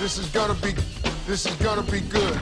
This is gonna be good.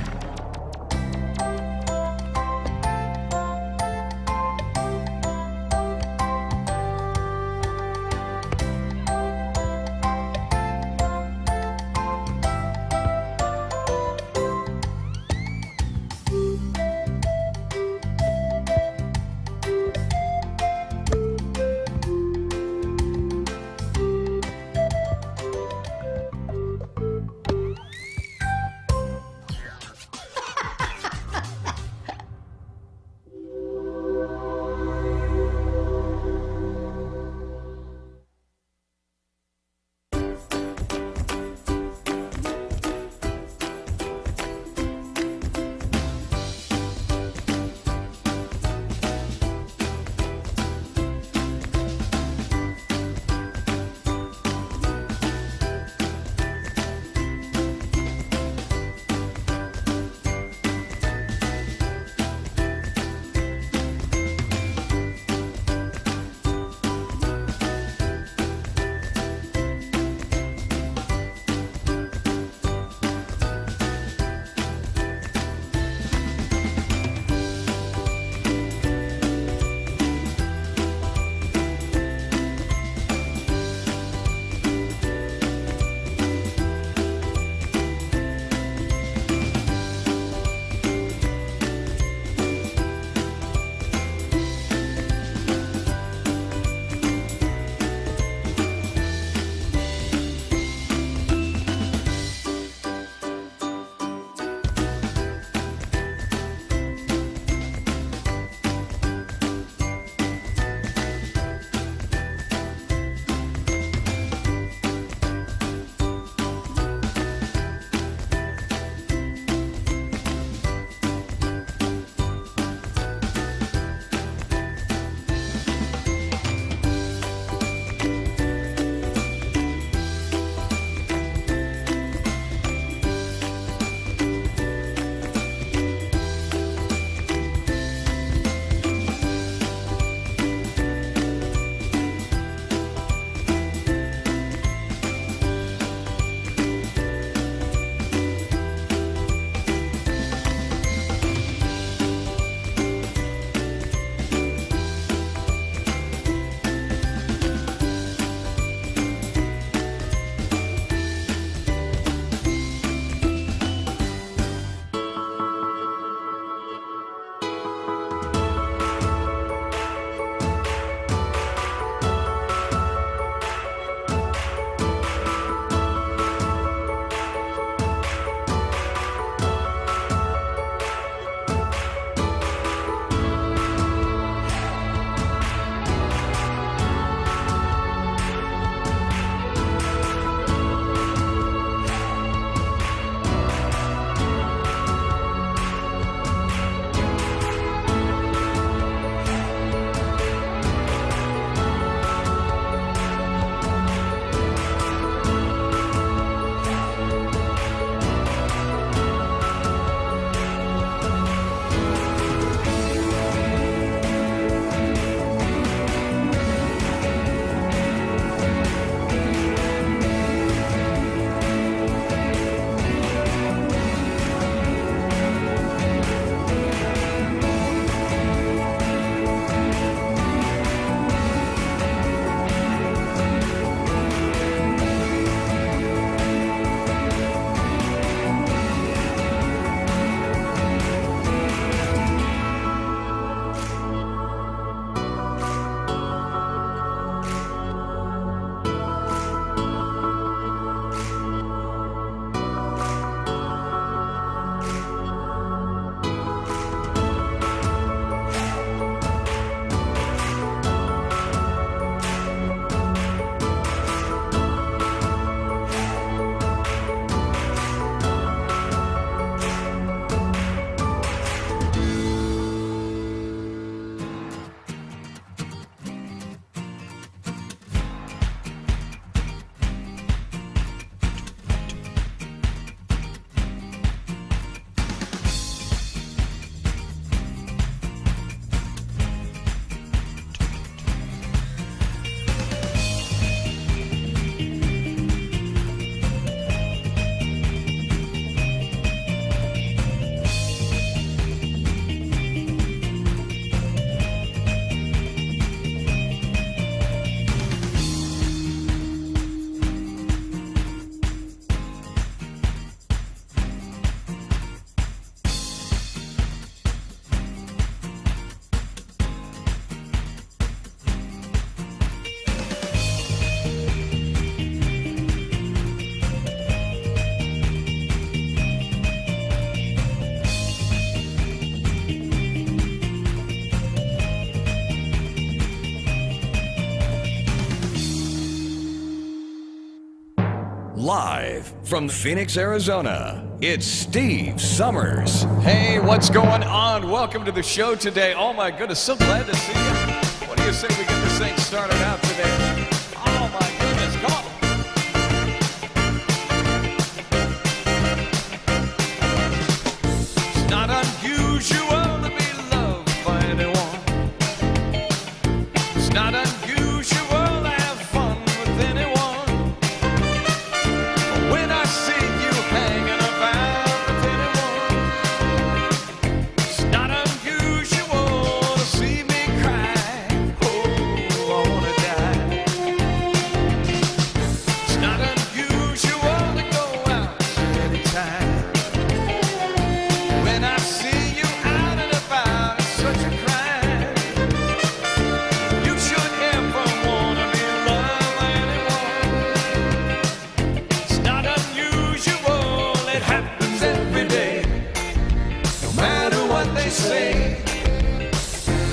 Live from Phoenix, Arizona, it's Steve Summers. Hey, what's going on? Welcome to the show today. Oh my goodness, so glad to see you. What do you say we get this thing started out today? Oh my goodness, come on. It's not unusual to be loved by anyone. It's not unusual to have fun with anyone. When I see you hanging about with anyone, it's not unusual to see me cry. Oh, I wanna die. It's not unusual to go out anytime. When I see you out and about, it's such a crime. You should ever wanna be loved by anyone. It's not unusual, it happens every day. No matter what they say,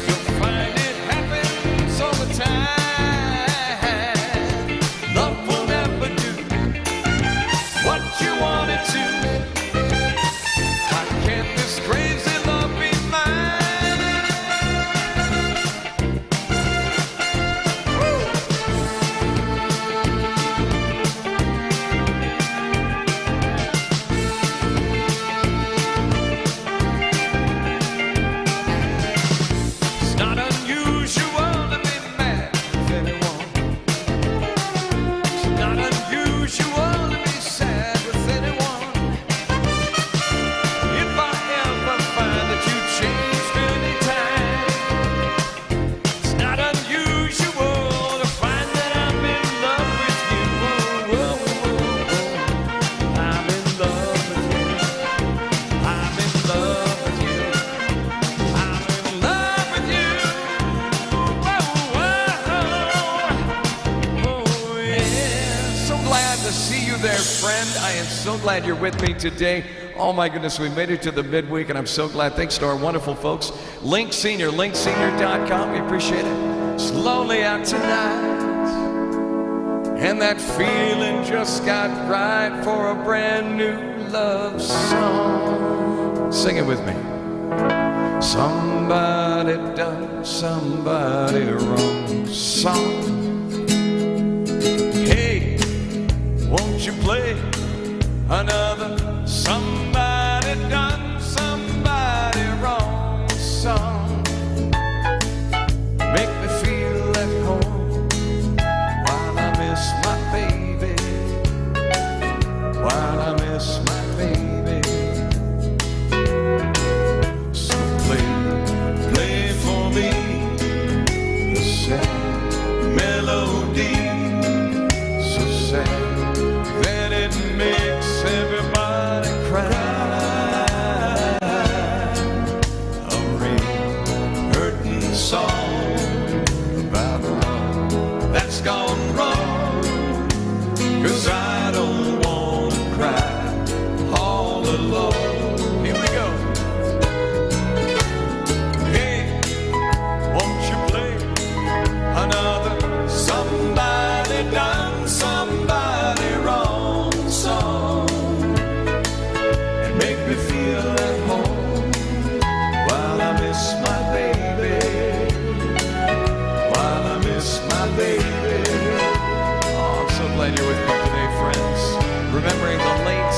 you'll find it happens all the time. Love will never do what you want it to. How can this crazy love be mine? Woo! It's not unusual to be mad with anyone. It's not unusual to be sad with anyone. If I ever find that you changed any time, it's not unusual to find that I'm in love with you. Whoa, whoa, whoa. I'm in love with you. I'm in love with you. I'm in love with you. Whoa, whoa. Oh, yeah. So glad to see you there, friend. I am so glad you're with me today. Oh my goodness, we made it to the midweek, and I'm so glad. Thanks to our wonderful folks, Link Senior, linksenior.com. We appreciate it. Slowly out tonight, and that feeling just got right for a brand new love song. Sing it with me. Somebody done somebody wrong song. Hey, won't you play another somebody done somebody wrong song? Make me feel at home while I miss my baby, while I miss my baby. So play for me the sad melody, so sad that it makes everybody cry. A real hurting song about love that's gone wrong. 'Cause I don't wanna cry all alone. Here we go. Hey, won't you play another somebody done somebody wrong song, and make me feel at home while I miss my baby, while I miss my baby. Oh, I'm so glad you're with me today, friends. Remembering the late,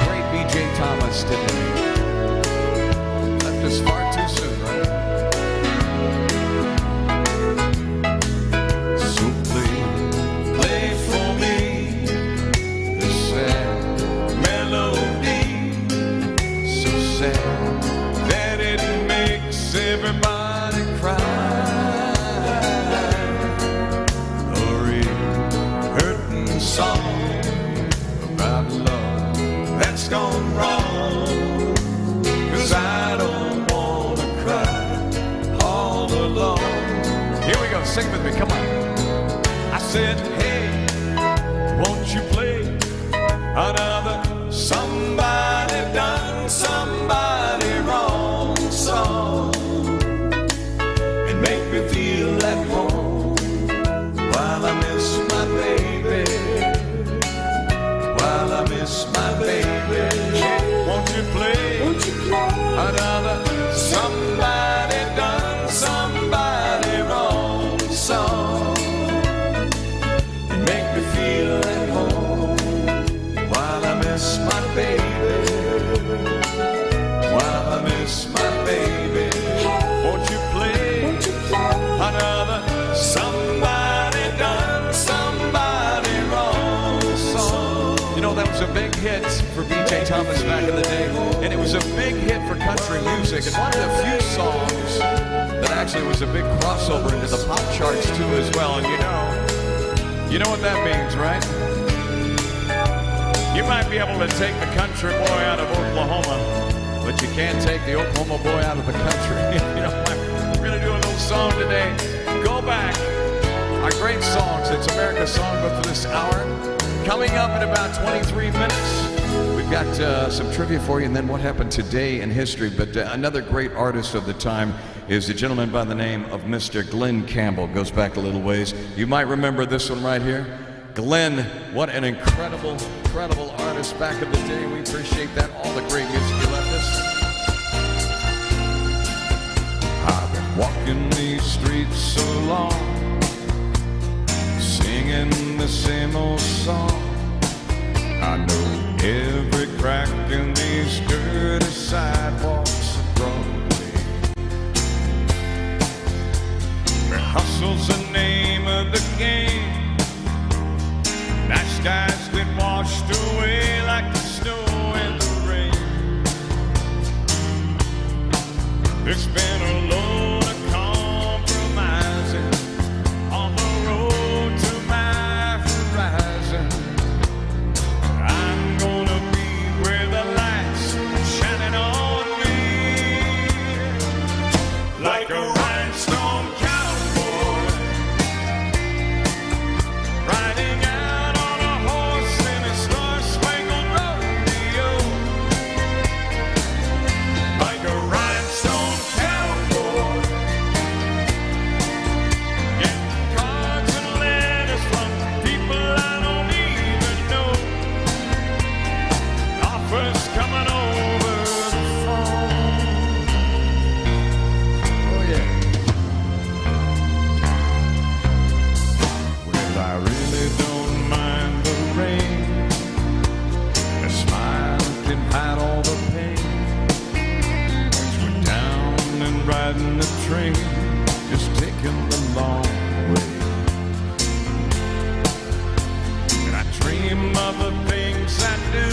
great B.J. Thomas today. Left us far too soon, right? So play for me the sad melody, so sad that it makes everybody cry. A real hurting song about love that's gone wrong. 'Cause I don't wanna cry all alone. Here we go, sing with me, come on. I said, hey, won't you play another somebody done somebody wrong song, and make me feel at home while I miss my baby, a big hit for B.J. Thomas back in the day, and it was a big hit for country music, and one of the few songs that actually was a big crossover into the pop charts too as well. And you know what that means, right? You might be able to take the country boy out of Oklahoma, but you can't take the Oklahoma boy out of the country. We're going to do a little song today. Go back. Our great songs. It's America's Songbook for this hour. Coming up in about 23 minutes, we've got some trivia for you, and then what happened today in history. But another great artist of the time is a gentleman by the name of Mr. Glenn Campbell. Goes back a little ways. You might remember this one right here. Glenn, what an incredible artist back in the day. We appreciate that. All the great music you left us. I've been walking these streets so long, singing the same old song. I know every crack in these dirty sidewalks of Broadway. Where hustle's the name of the game. Nice guys get washed away like the snow and the rain. There's been a load of compromising on the road to my horizon. I'm gonna be where the light's shining on me, like a rhinestone cowboy riding out on a horse in a star-spangled rodeo, like a rhinestone cowboy, getting cards and letters from people I don't even know, offers coming over the phone. Oh yeah. Well, I really don't mind the rain. A smile can hide all the pain. Once we're down and riding the train, just taking the long way. And I dream of the things I do,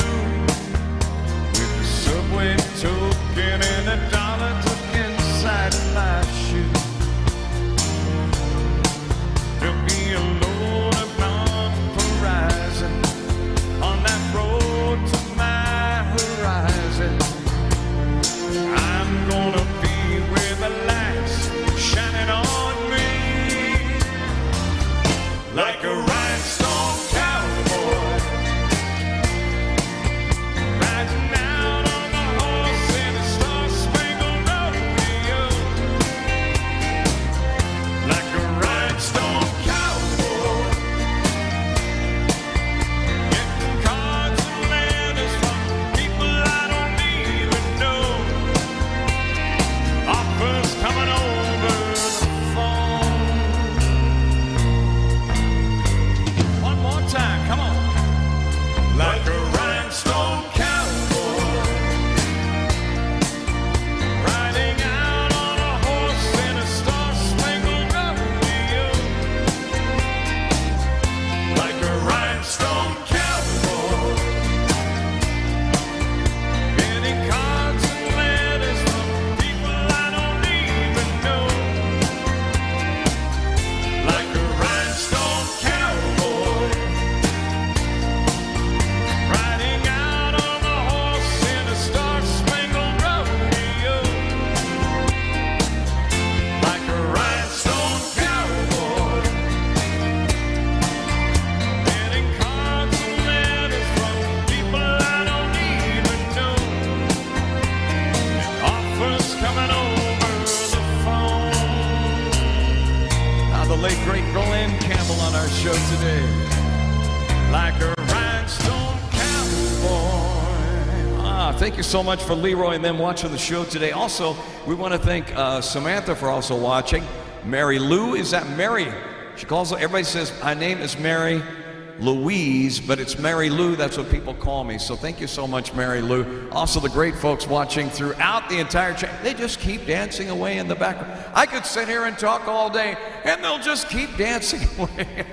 with the subway token and a dollar tucked inside my shoe. There'll be a load of non-horizon on that road to my horizon. I'm gonna be where the light's shining on me, like a rhinestone cowboy riding out on the horse in a star-spangled rodeo, like a rhinestone cowboy, getting cards and letters from people I don't even know, offers coming over the phone. One more time, come on. Like a rhinestone cowboy riding out on a horse in a star-spangled rodeo, like a rhinestone cowboy, getting cards and letters from people I don't even know, like a rhinestone cowboy riding out on a horse in a star-spangled rodeo, like a rhinestone cowboy, getting cards and letters from people I don't even know, and offers coming over the phone. Now the late great Glenn Campbell on our show today, like a rhinestone cowboy. Thank you so much for Leroy and them watching the show today. Also, we want to thank Samantha for also watching. Mary Lou, is that Mary? She calls, everybody says, my name is Mary Louise, but it's Mary Lou. That's what people call me. So thank you so much, Mary Lou. Also, the great folks watching throughout the entire channel. They just keep dancing away in the background. I could sit here and talk all day, and they'll just keep dancing away.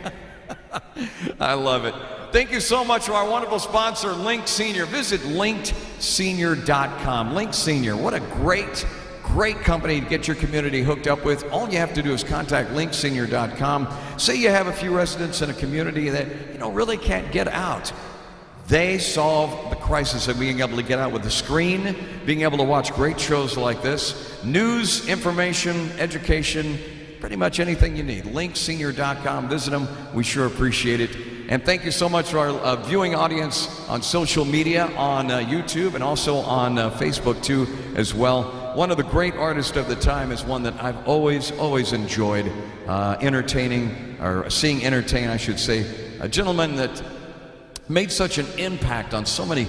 I love it. thank you so much to our wonderful sponsor, Link Senior. Visit linksenior.com. Link Senior, what a great company to get your community hooked up with. All you have to do is contact linksenior.com. Say you have a few residents in a community that really can't get out. They solve the crisis of being able to get out with a screen, being able to watch great shows like this, news, information, education, pretty much anything you need. linksenior.com. Visit them. We sure appreciate it. And thank you so much to our viewing audience on social media, on YouTube, and also on Facebook too as well. One of the great artists of the time is one that I've always enjoyed seeing entertain, I should say. A gentleman that made such an impact on so many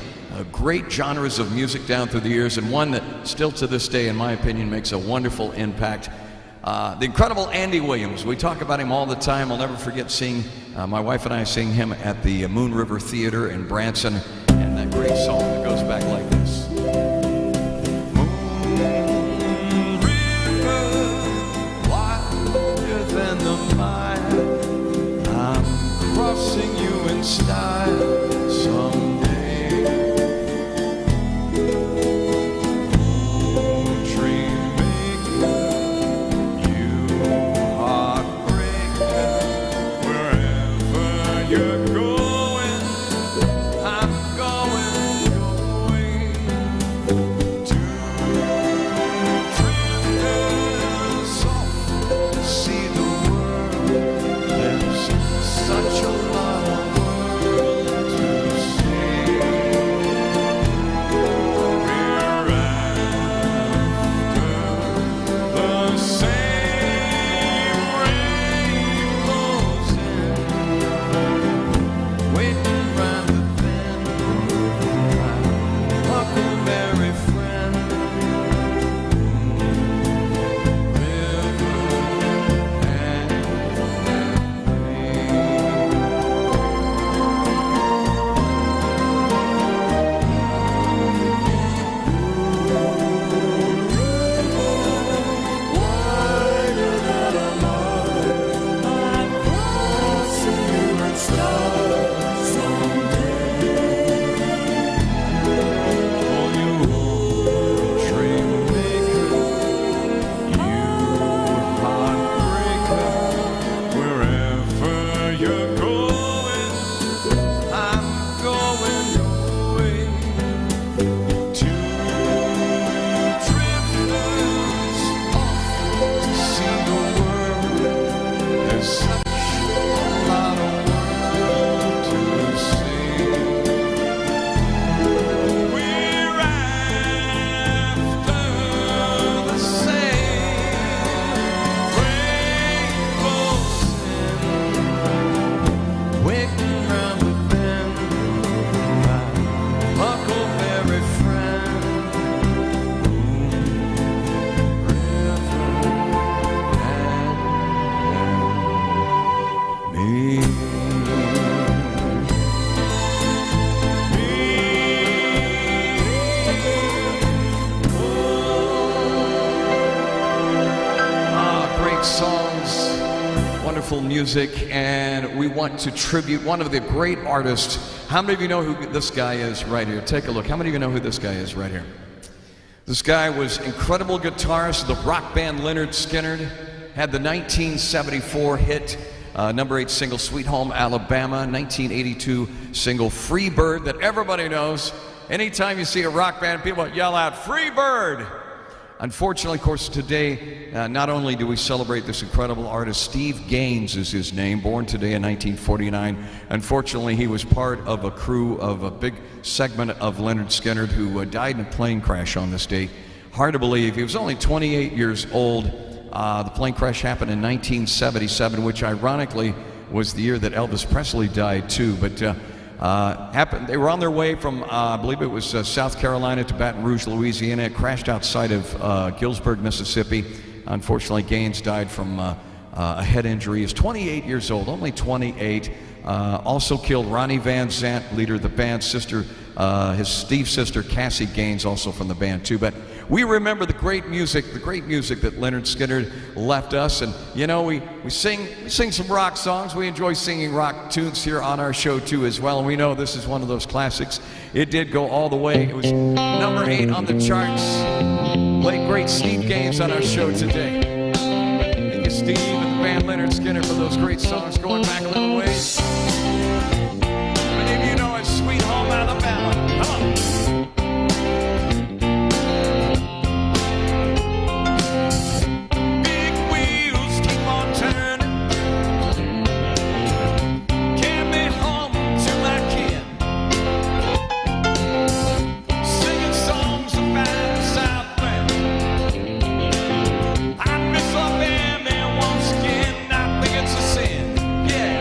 great genres of music down through the years, and one that still to this day, in my opinion, makes a wonderful impact. The incredible Andy Williams. We talk about him all the time. I'll never forget seeing my wife and I seeing him at the Moon River Theater in Branson, and that great song that goes back like this. Moon River, wider than the mile, I'm crossing you in style someday. Dream maker, you heartbreaker, wherever you're going, I'm going your way. Two drifters off to see the world. There's such a lot of world to see. We're after the same rainbows waiting round the bend. My huckleberry friend, river and wider than a mile, I'm crossing you in style someday. Oh, you dream maker, you heartbreaker, wherever you're going, I'm going your way. Two drifters off to see the world. There's such a lot of world to see. We're after the same rainbows waiting round the bend. My huckleberry friend, river and me. Great songs, wonderful music, and we want to tribute one of the great artists. How many of you know who this guy is right here? Take a look. How many of you know who this guy is right here? This guy was incredible guitarist of the rock band Lynyrd Skynyrd, had the 1974 hit number 8 single Sweet Home Alabama, 1982 single Free Bird that everybody knows. Anytime you see a rock band, people yell out, "Free Bird!" Unfortunately, of course, today, not only do we celebrate this incredible artist, Steve Gaines is his name, born today in 1949. Unfortunately, he was part of a crew of a big segment of Lynyrd Skynyrd who died in a plane crash on this day. Hard to believe. He was only 28 years old. The plane crash happened in 1977, which ironically was the year that Elvis Presley died too. But they were on their way from, I believe it was South Carolina to Baton Rouge, Louisiana. It crashed outside of Gillsburg, Mississippi. Unfortunately, Gaines died from a head injury. He's 28 years old, only 28. Also killed Ronnie Van Zant, leader of the band, sister, his Steve's sister, Cassie Gaines, also from the band too. But we remember the great music that Leonard Skinner left us. And you know, we sing some rock songs. We enjoy singing rock tunes here on our show too as well. And we know this is one of those classics. It did go all the way. It was number 8 on the charts. Late great Steve Gaines on our show today. Thank you, Steve and the band Leonard Skinner, for those great songs going back a little ways. Many of you know it's Sweet Home Alabama. Come on. Big wheels keep on turning. Carry me home to my kid. Singing songs about the Southland. I miss Alabama once again. I think it's a sin. Yeah.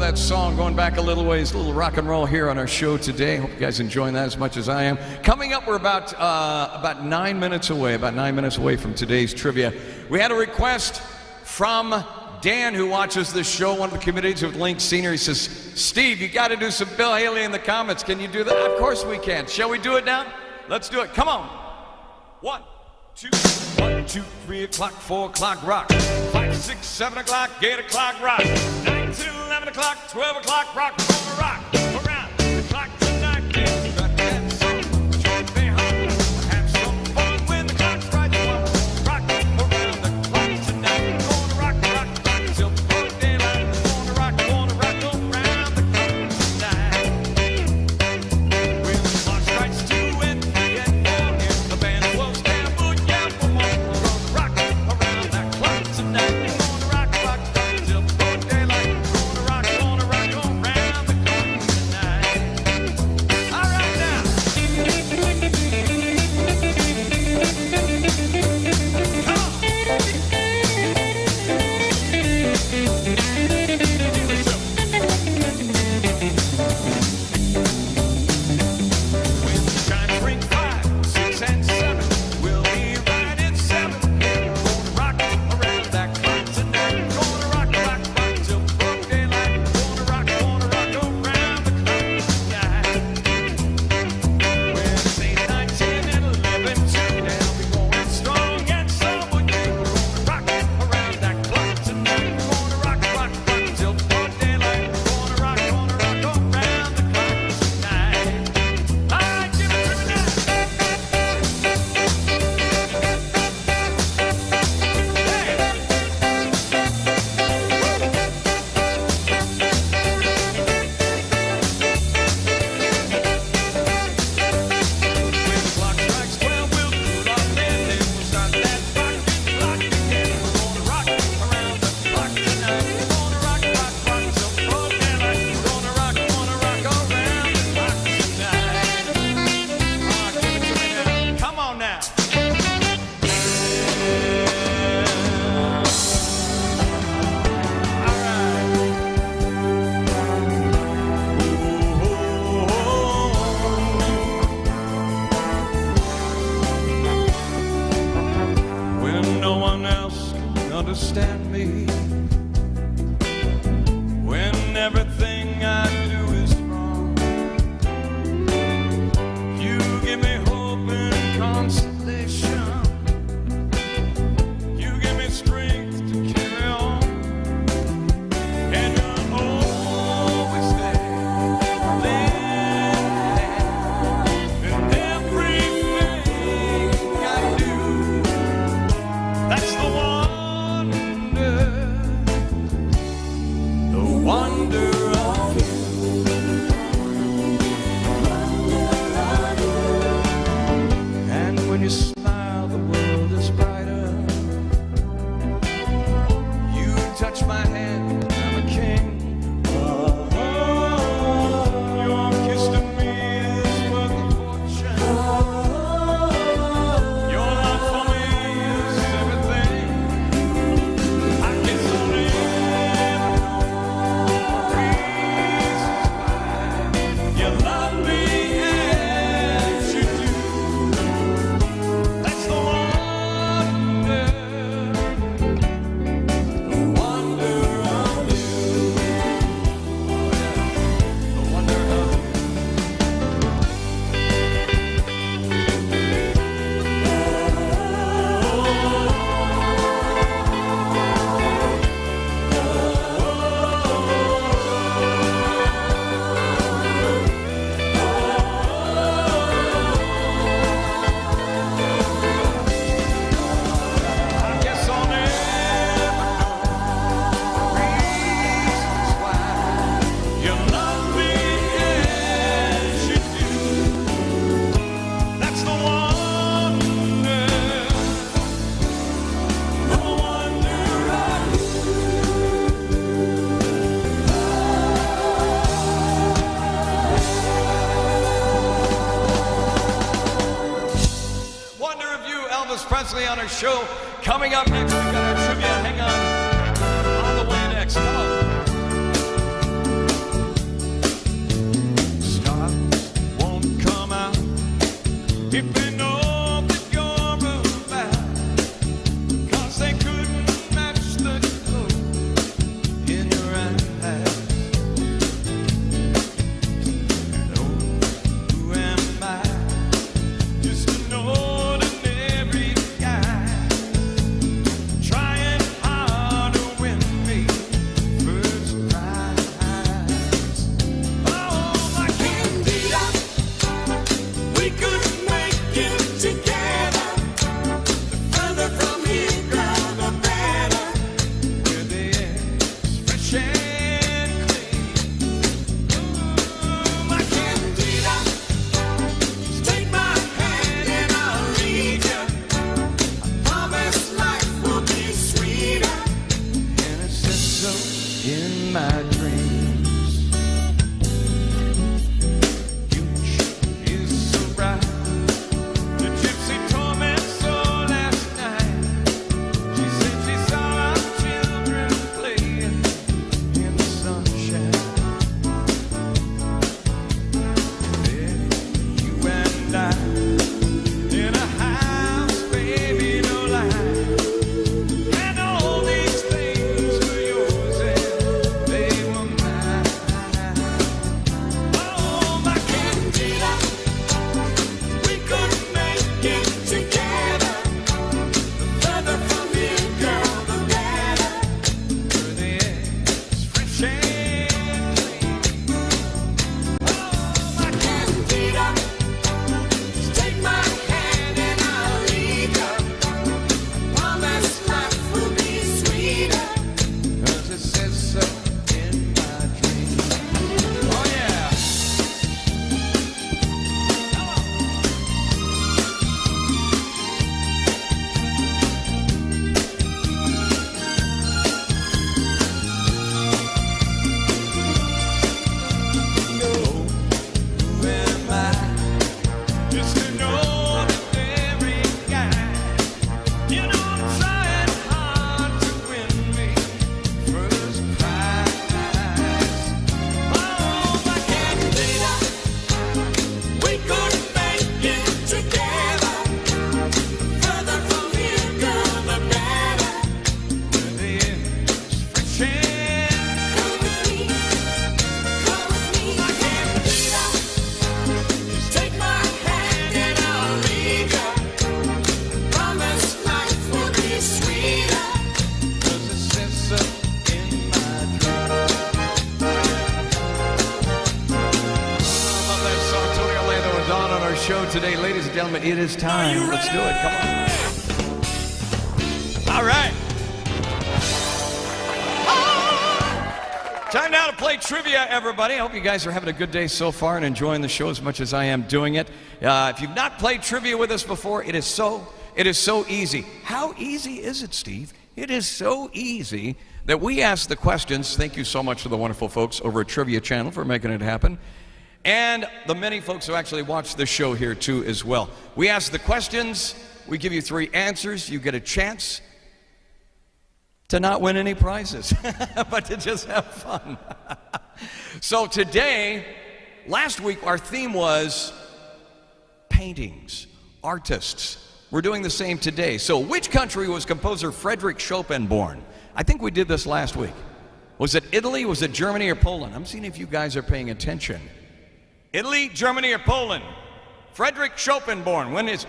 that song going back a little ways, a little rock and roll here on our show today. Hope you guys enjoying that as much as I am. Coming up, we're about 9 minutes away from today's trivia. We had a request from Dan, who watches this show, one of the comedians with Link Senior. He says, Steve, you got to do some Bill Haley in the comments. Can you do that? Of course we can. Shall we do it now? Let's do it. Come on. 1, 2, 1, 2, 3 o'clock, 4 o'clock, rock. 5, 6, 7 o'clock, 8 o'clock, rock. 9 to 11 o'clock, 12 o'clock, rock. We're gonna rock around the clock tonight. Get got that song, join me home. Have some fun when the clock strikes 1. Rock around the clock tonight. We're gonna rock till broad daylight. We're gonna rock around the clock tonight. When the clock strikes 2 and 3 and 4, if the band slows down, but yeah, for more. We're gonna rock around that clock tonight. We're gonna rock till broad daylight. We're gonna rock around the clock tonight. All right now. Come on. When the chimes ring 5, 6, and 7, we'll be right at 7. We're gonna rock around that clock tonight. We're gonna rock till broad daylight. We're gonna rock around the clock tonight. When it's 8, 9, 10, and 11 too, they'll be going strong and some with you. We're gonna rock around that clock tonight. We're gonna rock till broad daylight. We're gonna rock around the clock tonight. All right, give it to me now. When the clock strikes 12, we'll cool off and then we'll start that rockin' clock again. We're gonna rock around the clock tonight. We're gonna rock till broad daylight. We're gonna rock around the clock tonight. Give it to me now. Come on now. All right. When no one else can understand me, when everything I do is wrong, you give me hope and consolation. You give me strength to carry on, and you're always there, lend in everything I do. That's the wonder of you. And when you smile, the world is brighter. You touch my hand, I'm a king. Your kiss to me is worth a fortune. Your love for me is everything. I guess I'll never know reasons why you love me as you do. That's the wonder of you. The wonder of you. I guess I'll never know reasons why you love me as you do. That's the wonder of you. Wonder of you, Elvis Presley on our show. Coming up next, we got our trivia. Hang on the way next. Come on. in my dreams. Future is so bright. The gypsy told me so last night. She said she saw our children playing in the sunshine. There, you and I in a house, baby, no lie. And all these things were yours and they were mine. Oh, my candida, we could make it together. The further from here, girl, the better. Where the air's fresh and clean. Oh, my candida, take my hand and I'll lead you. Promise life will be sweeter, 'cause it says so in my dreams. Oh yeah. Who am I? Just to know that every guy, you know I'm trying hard to win me first prize. Oh, my candida, we could make it together. Further from here, girl, the better. Where the air's fresh and come with me, my candida. Just take my hand and I'll lead you. Promise life will be sweeter, 'cause it says so in my dreams. I love that song. Tony Orlando is on our show today. Ladies and gentlemen, it is time. Let's do it. Come on. All right. Time now to play trivia, everybody. I hope you guys are having a good day so far and enjoying the show as much as I am doing it. If you've not played trivia with us before, it is so easy. How easy is it, Steve? It is so easy that we ask the questions. Thank you so much to the wonderful folks over at Trivia Channel for making it happen. And the many folks who actually watch the show here too as well. We ask the questions, we give you 3 answers, you get a chance to not win any prizes, but to just have fun. So today, last week our theme was paintings, artists. We're doing the same today. So which country was composer Frederick Chopin born? I think we did this last week. Was it Italy, was it Germany, or Poland? I'm seeing if you guys are paying attention. Italy, Germany, or Poland? Frederick Chopin born. When? If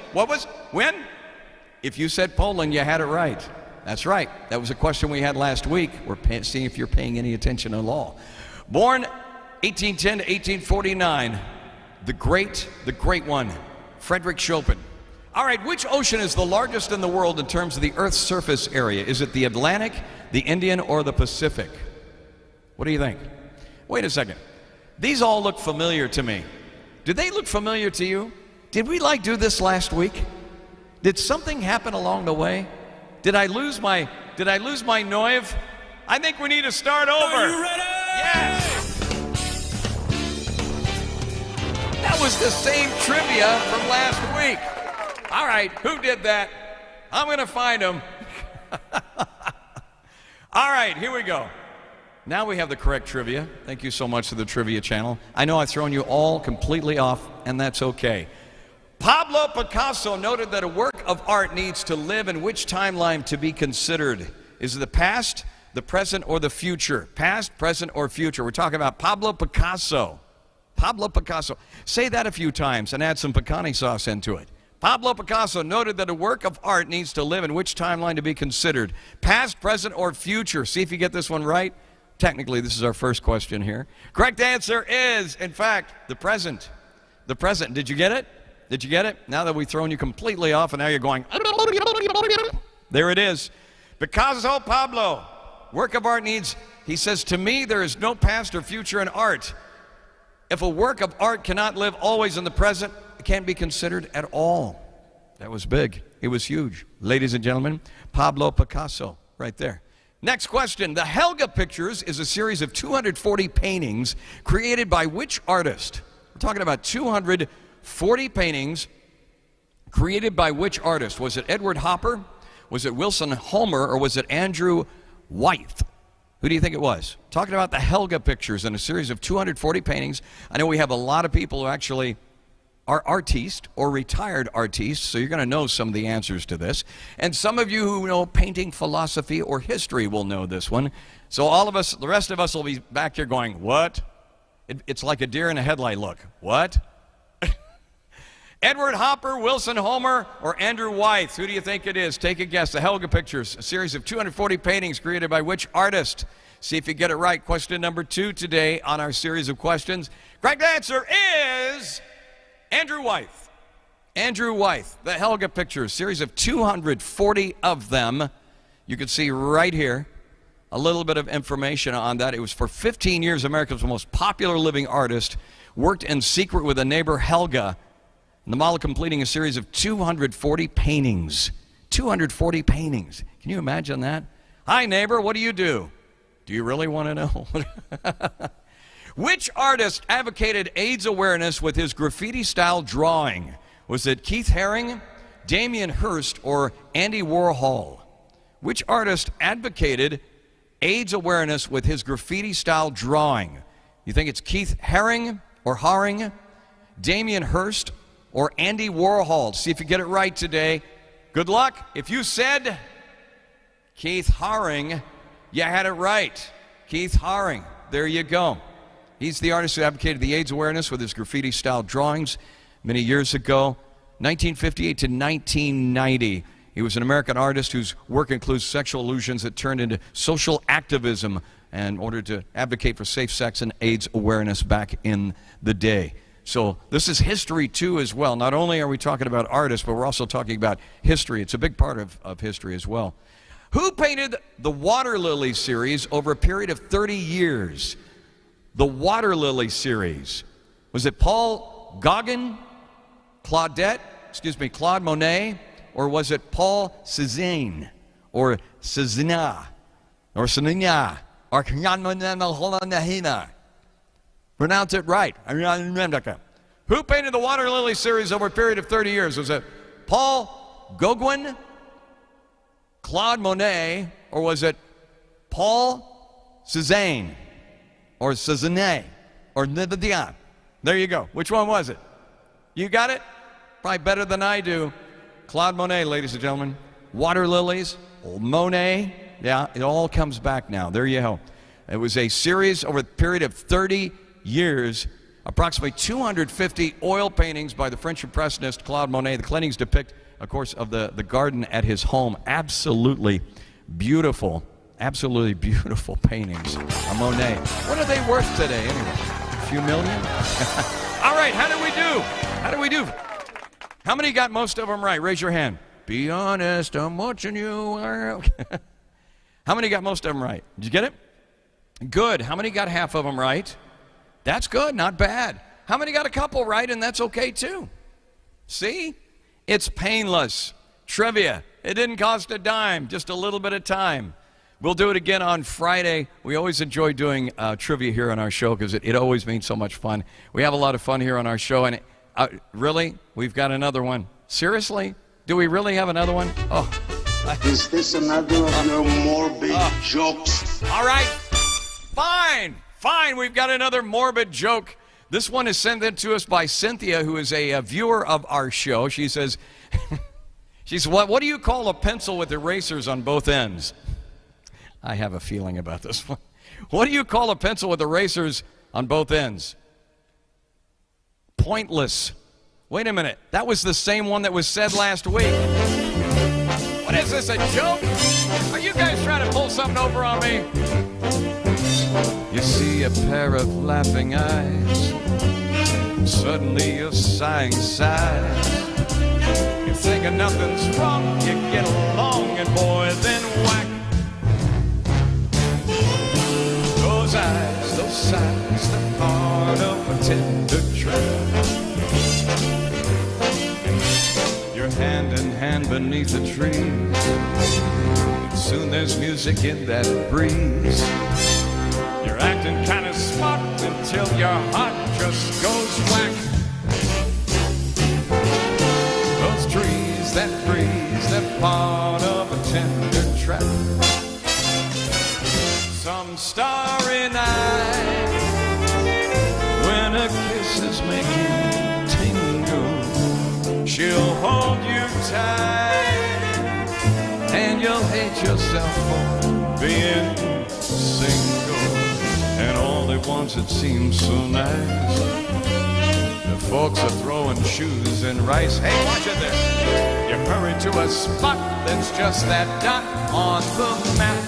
you said Poland, you had it right. That's right. That was a question we had last week. We're seeing if you're paying any attention at all. Born 1810 to 1849. The great one, Frederick Chopin. All right, which ocean is the largest in the world in terms of the Earth's surface area? Is it the Atlantic, the Indian, or the Pacific? What do you think? Wait a second. These all look familiar to me. Did they look familiar to you? Did we do this last week? Did something happen along the way? Did I lose my noive? I think we need to start over. Are you ready? Yes. That was the same trivia from last week. All right, who did that? I'm going to find him. All right, here we go. Now we have the correct trivia. Thank you so much to the Trivia Channel. I know I've thrown you all completely off, and that's okay. Pablo Picasso noted that a work of art needs to live in which timeline to be considered? Is it the past, the present, or the future? Past, present, or future? We're talking about Pablo Picasso. Pablo Picasso. Say that a few times and add some picante sauce into it. Pablo Picasso noted that a work of art needs to live in which timeline to be considered? Past, present, or future? See if you get this one right. Technically, this is our first question here. Correct answer is, in fact, the present. The present. Did you get it? Did you get it? Now that we've thrown you completely off and now you're going, there it is. Picasso Pablo, work of art needs, he says, to me there is no past or future in art. If a work of art cannot live always in the present, it can't be considered at all. That was big. It was huge. Ladies and gentlemen, Pablo Picasso, right there. Next question. The Helga Pictures is a series of 240 paintings created by which artist? We're talking about 240 paintings created by which artist? Was it Edward Hopper? Was it Wilson Homer? Or was it Andrew Wyeth? Who do you think it was? Talking about the Helga Pictures and a series of 240 paintings. I know we have a lot of people who actually are artistes or retired artistes, so you're going to know some of the answers to this. And some of you who know painting philosophy or history will know this one. So all of us, the rest of us will be back here going, what? It's like a deer in a headlight look. What? Edward Hopper, Wilson Homer, or Andrew Wyeth? Who do you think it is? Take a guess. The Helga Pictures, a series of 240 paintings created by which artist? See if you get it right. Question number 2 today on our series of questions. Correct answer is Andrew Wyeth. Andrew Wyeth, the Helga Pictures, series of 240 of them. You can see right here a little bit of information on that. It was for 15 years America's most popular living artist, worked in secret with a neighbor, Helga, and the model completing a series of 240 paintings. 240 paintings. Can you imagine that? Hi, neighbor, what do you do? Do you really want to know? Which artist advocated AIDS awareness with his graffiti-style drawing? Was it Keith Haring, Damien Hirst, or Andy Warhol? Which artist advocated AIDS awareness with his graffiti-style drawing? You think it's Keith Haring or Haring, Damien Hirst, or Andy Warhol? See if you get it right today. Good luck. If you said Keith Haring, you had it right. Keith Haring. There you go. He's the artist who advocated the AIDS awareness with his graffiti-style drawings many years ago. 1958 to 1990. He was an American artist whose work includes sexual illusions that turned into social activism in order to advocate for safe sex and AIDS awareness back in the day. So this is history too as well. Not only are we talking about artists, but we're also talking about history. It's a big part of history as well. Who painted the Water Lily series over a period of 30 years? The Water Lily series. Was it Paul Gauguin, Claude Monet, or was it Paul Cézanne, or Cézanne, or Cézanne, or pronounce it right. Who painted the Water Lily series over a period of 30 years? Was it Paul Gauguin, Claude Monet, or was it Paul Cézanne, or Cézanne, or Nidian? There you go. Which one was it? You got it? Probably better than I do. Claude Monet, ladies and gentlemen. Water Lilies, old Monet. Yeah, it all comes back now. There you go. It was a series over a period of 30 years. Approximately 250 oil paintings by the French impressionist Claude Monet. The paintings depict, of course, of the garden at his home. Absolutely beautiful paintings of Monet. What are they worth today, anyway? A few million? All right, how do we do? How many got most of them right? Raise your hand. Be honest, I'm watching you. How many got most of them right? Did you get it? Good. How many got half of them right? That's good, not bad. How many got a couple right, and that's okay too? See? It's painless. Trivia. It didn't cost a dime, just a little bit of time. We'll do it again on Friday. We always enjoy doing trivia here on our show because it always means so much fun. We have a lot of fun here on our show, and really, we've got another one. Seriously? Do we really have another one? Oh. Is this another of your morbid jokes? All right. Fine. We've got another morbid joke. This one is sent in to us by Cynthia, who is a viewer of our show. She says, what do you call a pencil with erasers on both ends? I have a feeling about this one. What do you call a pencil with erasers on both ends? Pointless. Wait a minute. That was the same one that was said last week. What is this, a joke? Are you guys trying to pull something over on me? You see a pair of laughing eyes, and suddenly you're sighing sighs. You're thinking nothing's wrong, you get along, and boy, then whack. Those eyes, those sighs, the part of a tender trap. You're hand in hand beneath the trees. It's Soon there's music in that breeze. You're acting kind of smart until your heart just goes whack. Those trees that breeze, they're part of a tender trap. Some starry night when a kiss is making tingle, she'll hold you tight and you'll hate yourself for being single. And all at once it seems so nice. The folks are throwing shoes and rice. Hey, watch it there. You hurry to a spot that's just that dot on the map.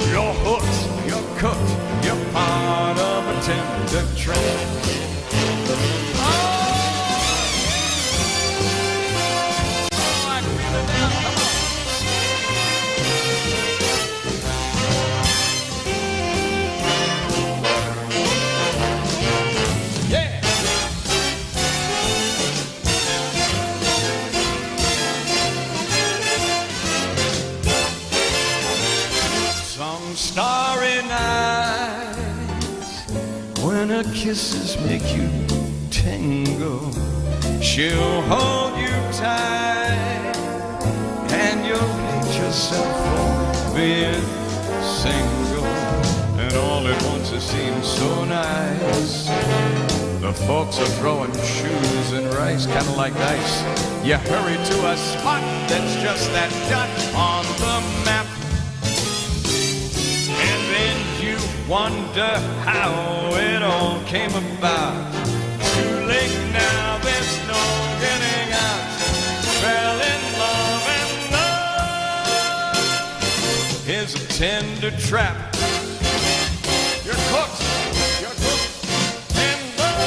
You're hooked, you're cooked, you're part of a tender trap. Starry nights when her kisses make you tingle, she'll hold you tight and you'll hate yourself for being single. And all at once it seems so nice. The folks are throwing shoes and rice, kind of like dice. You hurry to a spot that's just that dot on the map. Wonder how it all came about. Too late now, there's no getting out. Fell in love and love is a tender trap. You're cooked, and love.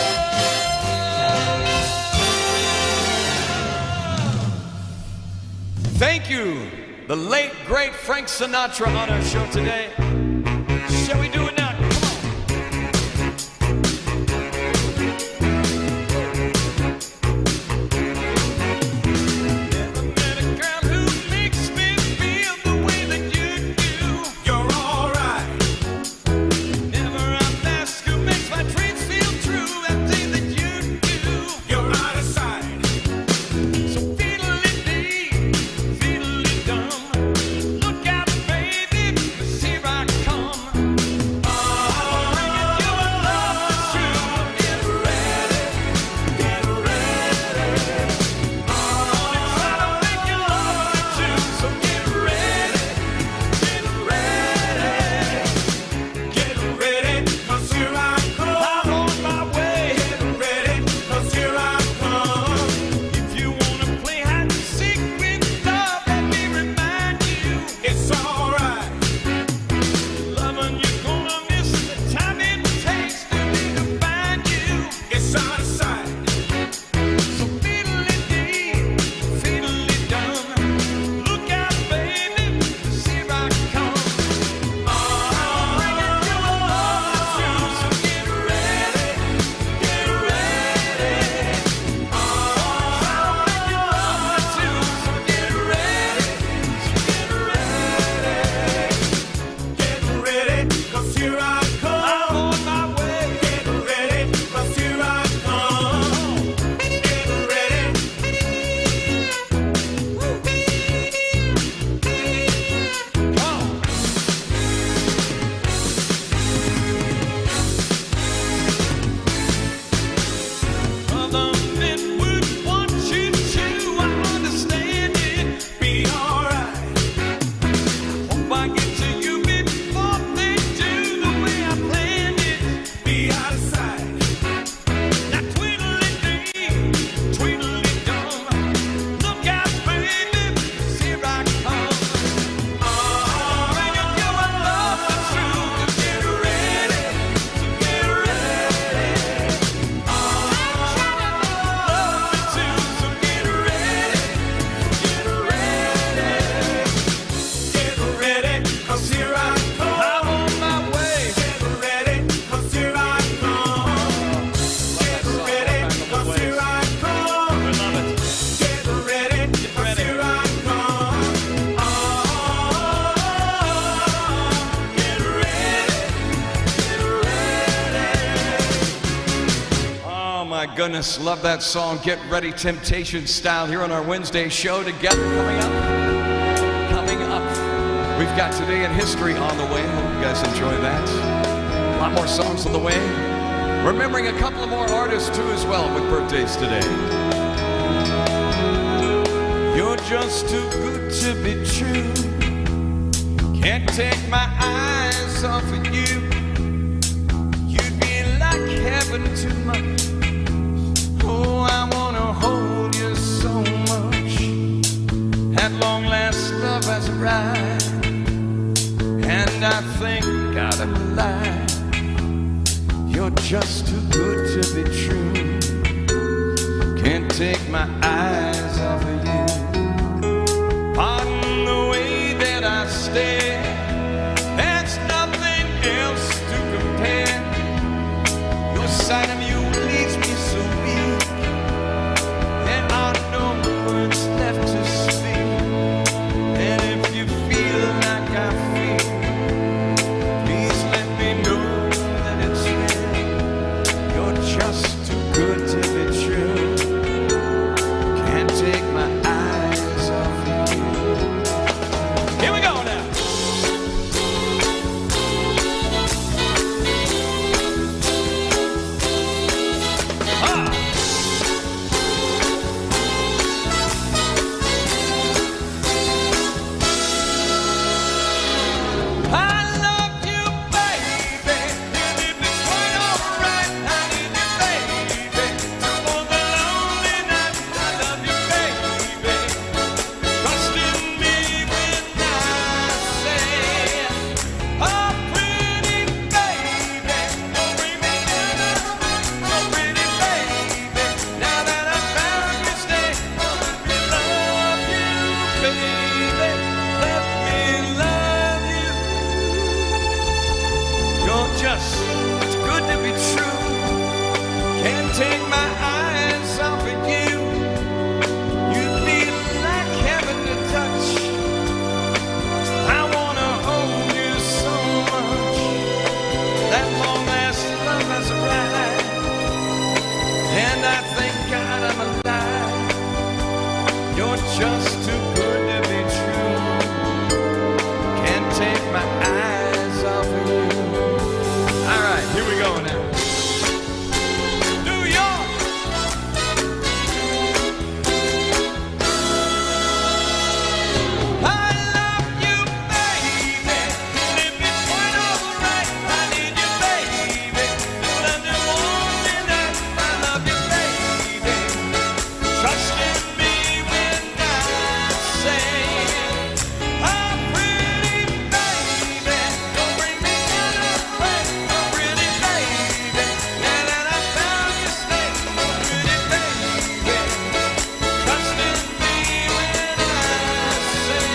Thank you, the late great Frank Sinatra on our show today. Shall we do it now? Never met a girl who makes me feel the way that you do. You're all right. Never a mask who makes my dreams feel true. That thing that you do. You're out of sight. So fiddly-dee, fiddly-dum. Look out, baby, 'cause here I goodness, love that song. Get Ready Temptation style here on our Wednesday show together. Coming up, we've got Today in History on the way. Hope you guys enjoy that. A lot more songs on the way. Remembering a couple of more artists too as well with birthdays today. You're just too good to be true. Can't take my eyes off of you. You'd be like heaven to much. Oh, I wanna hold you so much. At long last, love has arrived, and I thank God I'm alive. You're just too good to be true. Can't take my eyes off of you. Pardon the way that I stare. There's nothing else to compare. Your side of you leaves me so weak. There are no words left to speak. And if you feel like I feel, please let me know that it's real. You're just too good to be true. Can't take my eyes off of you. Here we go now. I love you, baby, and if it's quite alright, I need you, baby, to all the lonely nights. I love you, baby, trust in me when I say, oh, pretty baby, don't bring me down, oh, pretty baby, now that I found you, stay, oh, let me love you, baby, let me love you. You're just too good to be true. Can't take my eyes off of you. You'd be like heaven to touch. I wanna hold you so much. That long last love has arrived, and I thank God I'm alive. You're just too good to be true. Can't take my eyes off of you. All right, here we go now. New York. I love you, baby, and if it's quite alright, I need you, baby, to lend you warm tonight. I love you, baby, trust in me when I say, oh, pretty baby, don't bring me down, oh, pretty baby, now that I found you, stay, oh, pretty baby, trust in me when I say,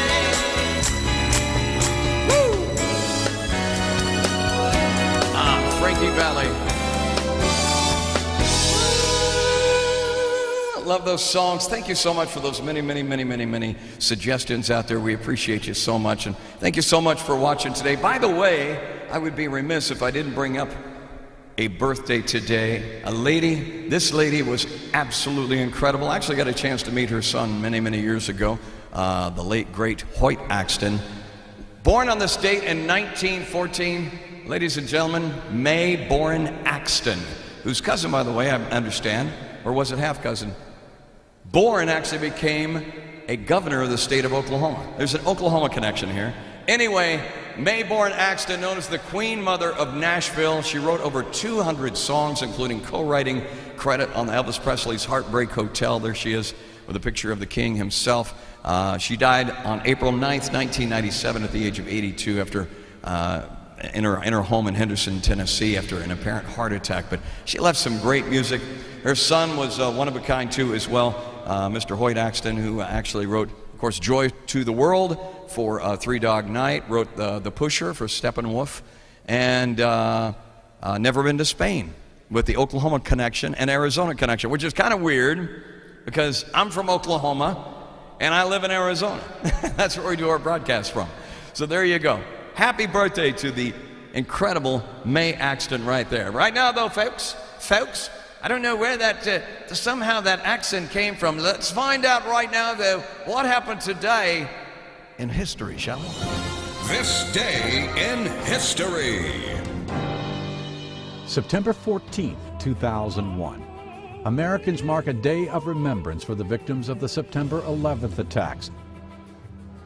woo! Frankie Valli. Love those songs. Thank you so much for those many suggestions out there. We appreciate you so much, and thank you so much for watching today. By the way, I would be remiss if I didn't bring up a birthday today. This lady was absolutely incredible. I actually got a chance to meet her son many years ago, the late great Hoyt Axton. Born on this date in 1914, ladies and gentlemen, May Boren Axton, whose cousin, by the way, I understand, or was it half cousin? Boren actually became a governor of the state of Oklahoma. There's an Oklahoma connection here. Anyway, May Boren Axton, known as the Queen Mother of Nashville. She wrote over 200 songs, including co-writing credit on Elvis Presley's Heartbreak Hotel. There she is with a picture of the king himself. She died on April 9th, 1997 at the age of 82 after in her home in Henderson, Tennessee, after an apparent heart attack. But she left some great music. Her son was one of a kind too as well, Mr. Hoyt Axton, who actually wrote, of course, Joy to the World for Three Dog Night, wrote The Pusher for Steppenwolf, and Never Been to Spain with the Oklahoma connection and Arizona connection, which is kind of weird because I'm from Oklahoma and I live in Arizona. That's where we do our broadcast from. So there you go. Happy birthday to the incredible May Axton right there. Right now, though, folks, I don't know where that, somehow that accent came from. Let's find out right now, though, what happened today in history, shall we? This day in history. September 14th, 2001. Americans mark a day of remembrance for the victims of the September 11th attacks.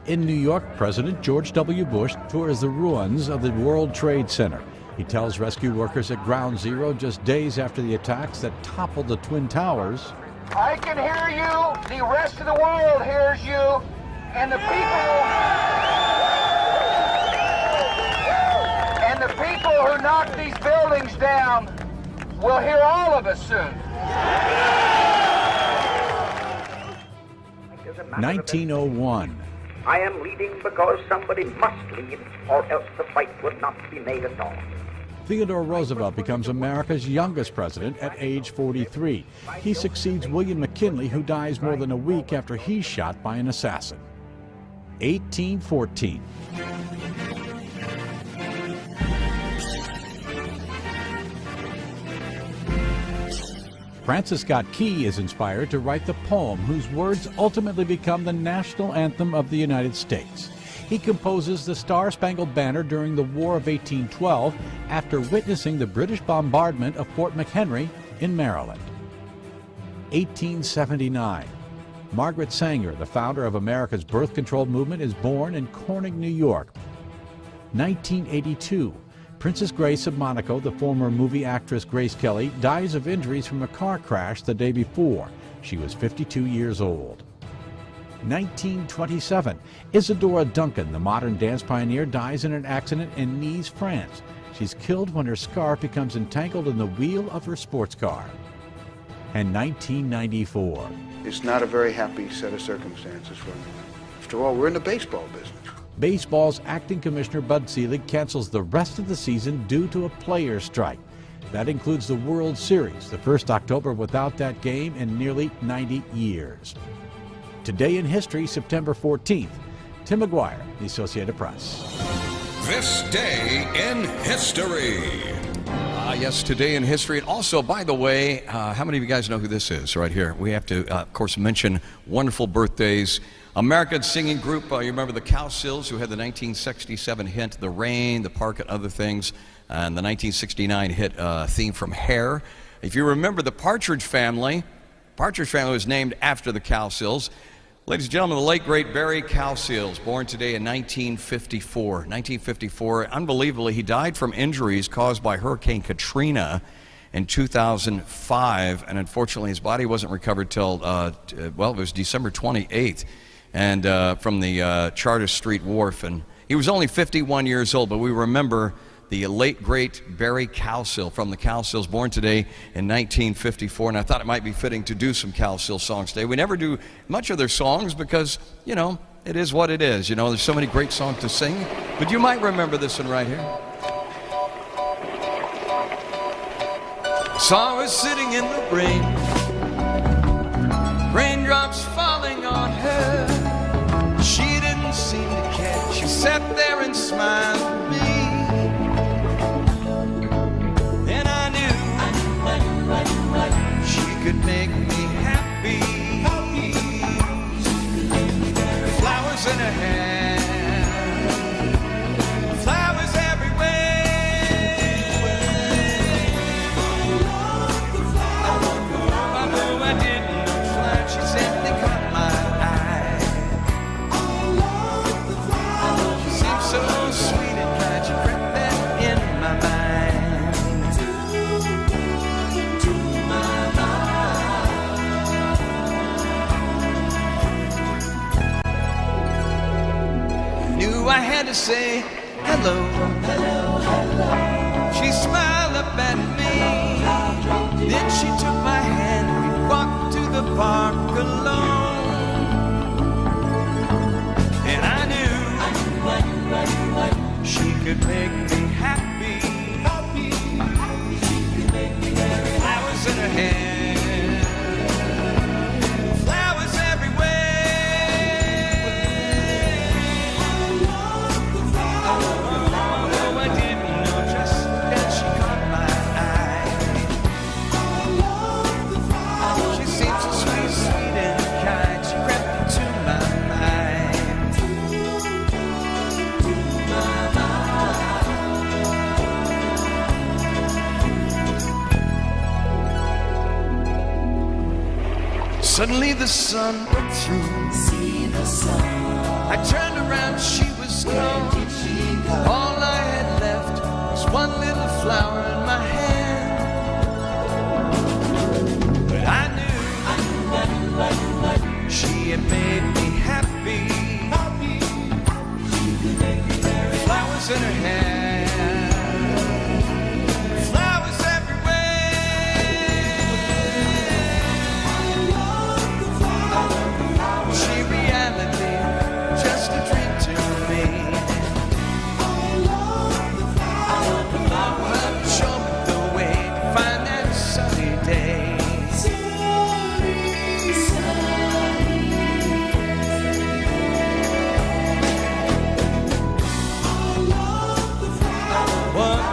In New York, President George W. Bush tours the ruins of the World Trade Center. He tells rescue workers at Ground Zero just days after the attacks that toppled the Twin Towers. I can hear you, the rest of the world hears you, and the people who knocked these buildings down will hear all of us soon. 1901. I am leading because somebody must lead, or else the fight would not be made at all. Theodore Roosevelt becomes America's youngest president at age 43. He succeeds William McKinley, who dies more than a week after he's shot by an assassin. 1814. Francis Scott Key is inspired to write the poem whose words ultimately become the national anthem of the United States. He composes the Star-Spangled Banner during the War of 1812 after witnessing the British bombardment of Fort McHenry in Maryland. 1879. Margaret Sanger, the founder of America's birth control movement, is born in Corning, New York. 1982. Princess Grace of Monaco, the former movie actress Grace Kelly, dies of injuries from a car crash the day before. She was 52 years old. 1927. Isadora Duncan, the modern dance pioneer, dies in an accident in Nice, France. She's killed when her scarf becomes entangled in the wheel of her sports car. And 1994. It's not a very happy set of circumstances for me. After all, we're in the baseball business. Baseball's acting commissioner Bud Selig cancels the rest of the season due to a players' strike. That includes the World Series, the first October without that game in nearly 90 years. Today in history, September 14th. Tim McGuire, The Associated Press. This day in history. Yes, today in history. And also, by the way, how many of you guys know who this is right here? We have to, of course, mention wonderful birthdays. American singing group, you remember the Cowsills, who had the 1967 hit The Rain, The Park, and Other Things, and the 1969 hit theme from Hair. If you remember the Partridge Family was named after the Cowsills. Ladies and gentlemen, the late, great Barry Cowsills, born today in 1954. 1954, unbelievably, he died from injuries caused by Hurricane Katrina in 2005, and unfortunately his body wasn't recovered till, it was December 28th. And from the Charter Street Wharf, and he was only 51 years old, but we remember the late, great Barry Cowsill from the Cowsills, born today in 1954, and I thought it might be fitting to do some Cowsill songs today. We never do much of their songs because, you know, it is what it is. You know, there's so many great songs to sing, but you might remember this one right here. Saw her sitting in the rain, raindrops falling on her. She didn't seem to care. She sat there and smiled at me. And I knew she could make me happy. Flowers in her hair, flowers everywhere. Although I didn't know fly, she said they caught my eye. She seemed so sweet and kind, she crept that in my mind. Knew I had to say hello. Hello, hello. She smiled up at me. Then she took my hand. We walked to the park alone. And I knew she could make me happy. Flowers in her hair, flowers everywhere. Oh, I didn't know just that she caught my eye. Suddenly the sun broke through. See the sun. I turned around, she was gone. All I had left was one little flower in my hand. But I knew she had made me happy. Flowers in her hair, flowers everywhere. She reality, just a dream to me. Love showed me the way to find that sunny day.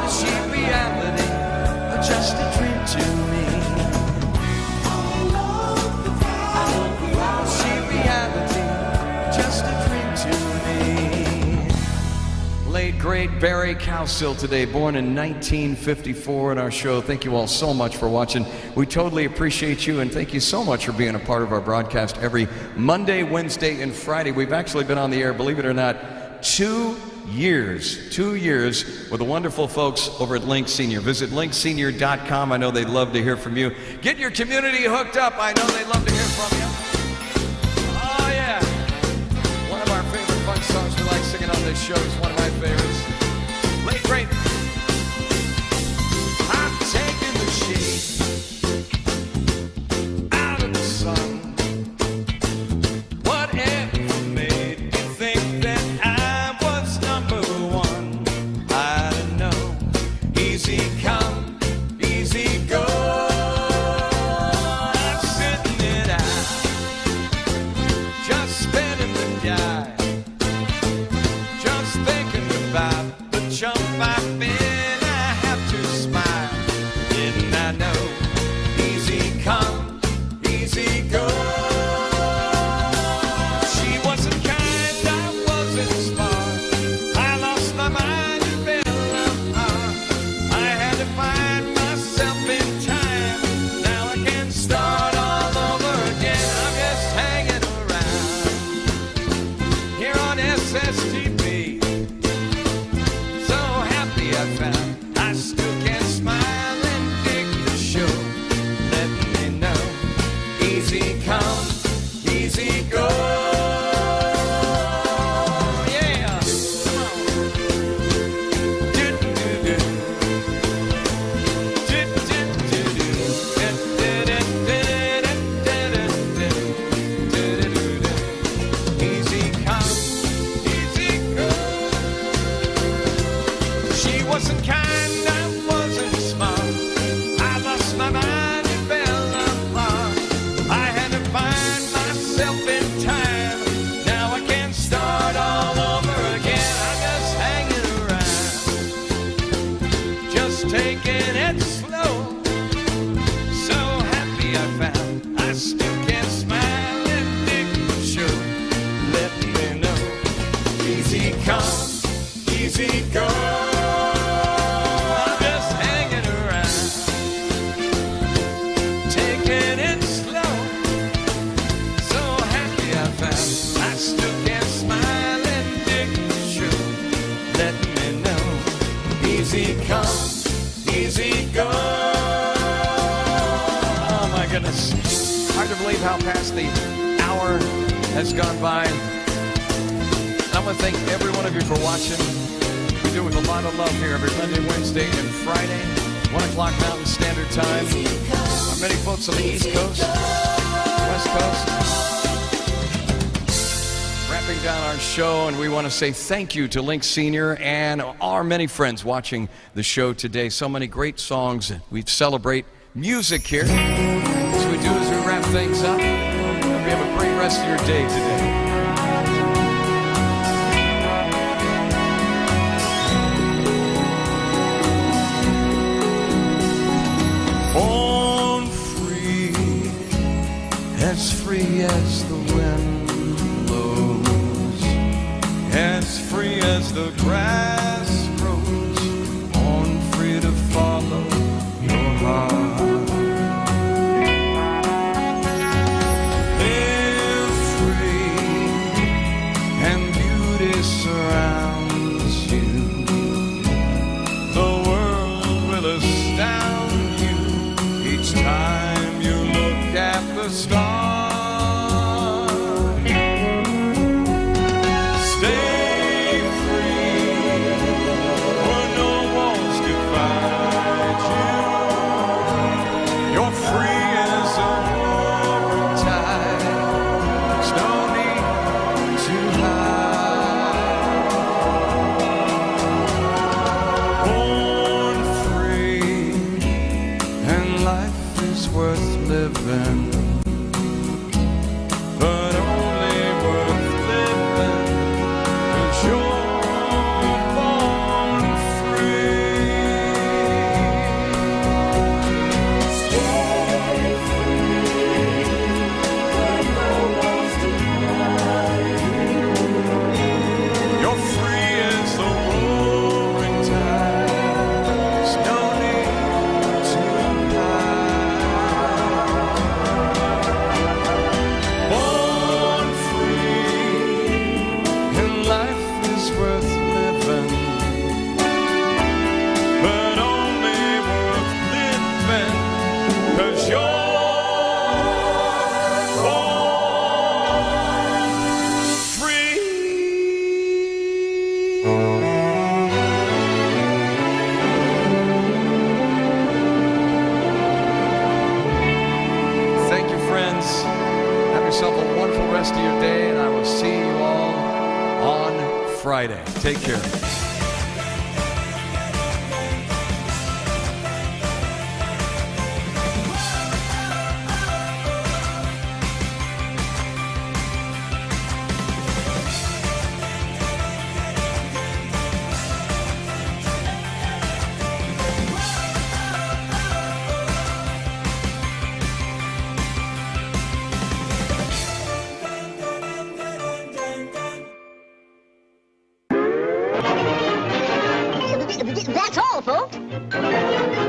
She reality, just a dream to me. She reality, just a dream to me. Late great Barry Cowsill today, born in 1954 in our show. Thank you all so much for watching. We totally appreciate you, and thank you so much for being a part of our broadcast every Monday, Wednesday, and Friday. We've actually been on the air, believe it or not, 2 years with the wonderful folks over at Link Senior. Visit linksenior.com. I know they'd love to hear from you. Get your community hooked up. I know they'd love to hear from you. Oh yeah, one of our favorite fun songs we like singing on this show is one of my favorites. Late great. I'm taking the shade out of the sun. Whatever made you think that I was number one? I don't know. Easy come, easy go. I'm sitting it out, just spinning the die, just thinking about the jump I've been. I have to smile. Didn't I know? Easy come, easy go. She wasn't kind, I wasn't smart. I lost my mind and fell apart. I had to find myself in time. Now I can start all over again. I'm just hanging around here on SSTV. So happy I found I still can smile and dig the show. Let me know. Easy come, easy go. Yeah. Come on. Do-do-do-do. Do-do-do-do. Do-do-do-do-do-do-do-do-do. Easy come, easy go. She wasn't kind, I wasn't smart. I lost my mind and fell apart. I had to find myself in time. Now I can start all over again. I'm just hanging around, just taking it slow. So happy I found I still can smile and dig the show. Let me know. Easy come, easy go. I'm just hanging around, taking it slow. So happy I found I still can smile and dig the show. Let me know. Easy come, easy go. Oh my goodness. Hard to believe how past the hour has gone by. I want to thank every one of you for watching. We do it with a lot of love here every Monday, Wednesday, and Friday, 1 o'clock Mountain Standard Time. Our many folks on the East Coast, West Coast. Wrapping down our show, and we want to say thank you to Link Senior and our many friends watching the show today. So many great songs. We celebrate music here. As we do as we wrap things up. Hope you have a great rest of your day today. Born free as the wind blows, as free as the grass grows, born free to follow your heart. Friday. Take care. That's all, folks.